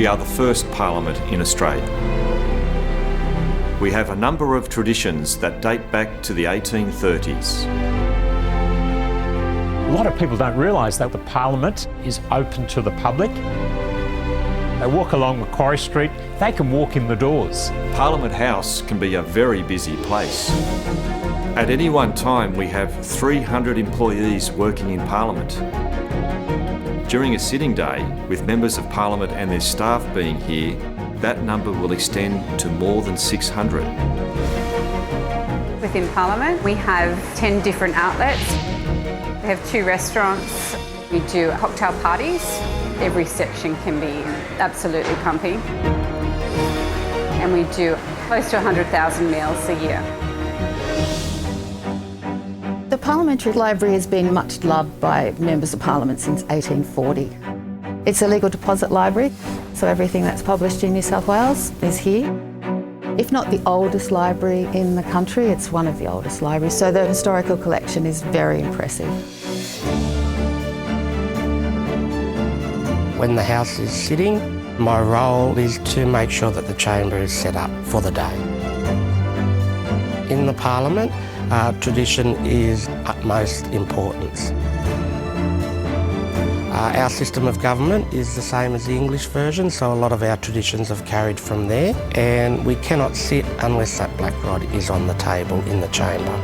We are the first Parliament in Australia. We have a number of traditions that date back to the 1830s. A lot of people don't realise that the Parliament is open to the public. They walk along Macquarie Street, they can walk in the doors. Parliament House can be a very busy place. At any one time, we have 300 employees working in Parliament. During a sitting day, with members of Parliament and their staff being here, that number will extend to more than 600. Within Parliament, we have 10 different outlets. We have 2 restaurants. We do cocktail parties. Every section can be absolutely pumping. And we do close to 100,000 meals a year. The Parliamentary Library has been much loved by members of Parliament since 1840. It's a legal deposit library, so everything that's published in New South Wales is here. If not the oldest library in the country, it's one of the oldest libraries, so the historical collection is very impressive. When the House is sitting, my role is to make sure that the chamber is set up for the day. In the Parliament, tradition is utmost importance. Our system of government is the same as the English version, so a lot of our traditions have carried from there, and we cannot sit unless that black rod is on the table in the chamber.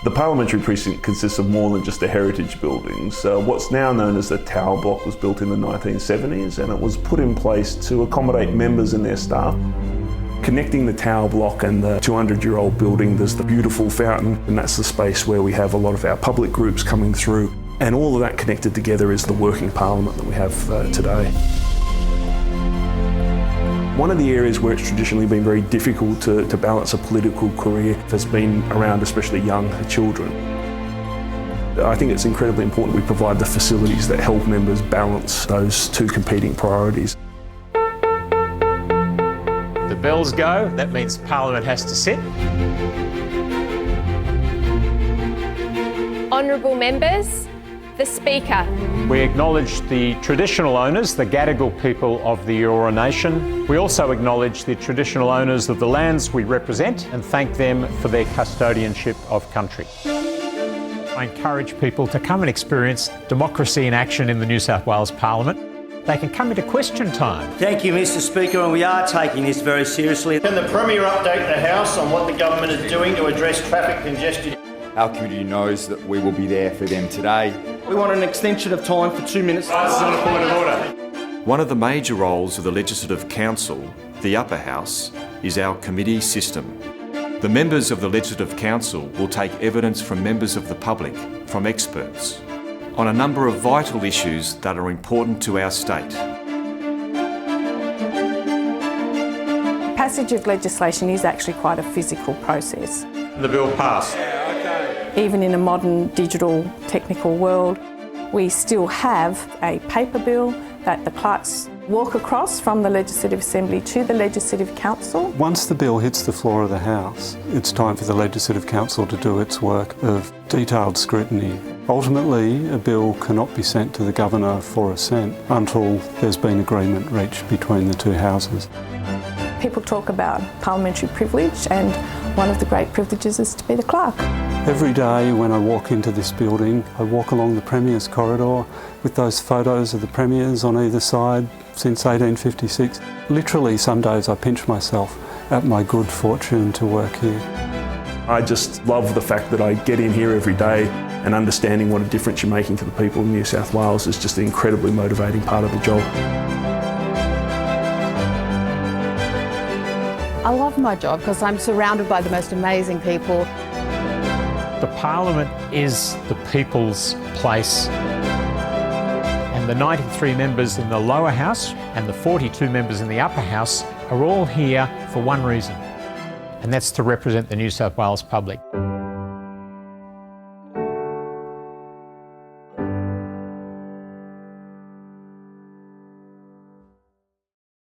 The parliamentary precinct consists of more than just a heritage building. So what's now known as the Tower Block was built in the 1970s, and it was put in place to accommodate members and their staff. Connecting the Tower Block and the 200-year-old building, there's the beautiful fountain, and that's the space where we have a lot of our public groups coming through. And all of that connected together is the working parliament that we have today. One of the areas where it's traditionally been very difficult to balance a political career has been around especially young children. I think it's incredibly important we provide the facilities that help members balance those two competing priorities. The bells go, that means Parliament has to sit. Honourable members, the Speaker. We acknowledge the traditional owners, the Gadigal people of the Eora Nation. We also acknowledge the traditional owners of the lands we represent and thank them for their custodianship of country. I encourage people to come and experience democracy in action in the New South Wales Parliament. They can come into question time. Thank you, Mr Speaker, and we are taking this very seriously. Can the Premier update the House on what the government is doing to address traffic congestion? Our community knows that we will be there for them today. We want an extension of time for 2 minutes. This is on a point of order. One of the major roles of the Legislative Council, the Upper House, is our committee system. The members of the Legislative Council will take evidence from members of the public, from experts, on a number of vital issues that are important to our state. Passage of legislation is actually quite a physical process. The bill passed. Even in a modern digital technical world, we still have a paper bill that the clerks walk across from the Legislative Assembly to the Legislative Council. Once the bill hits the floor of the House, it's time for the Legislative Council to do its work of detailed scrutiny. Ultimately, a bill cannot be sent to the Governor for assent until there's been agreement reached between the two houses. People talk about parliamentary privilege, and one of the great privileges is to be the clerk. Every day when I walk into this building, I walk along the Premier's corridor with those photos of the Premiers on either side since 1856. Literally, some days I pinch myself at my good fortune to work here. I just love the fact that I get in here every day, and understanding what a difference you're making to the people in New South Wales is just an incredibly motivating part of the job. I love my job because I'm surrounded by the most amazing people. The Parliament is the people's place. And the 93 members in the lower house and the 42 members in the upper house are all here for one reason, and that's to represent the New South Wales public.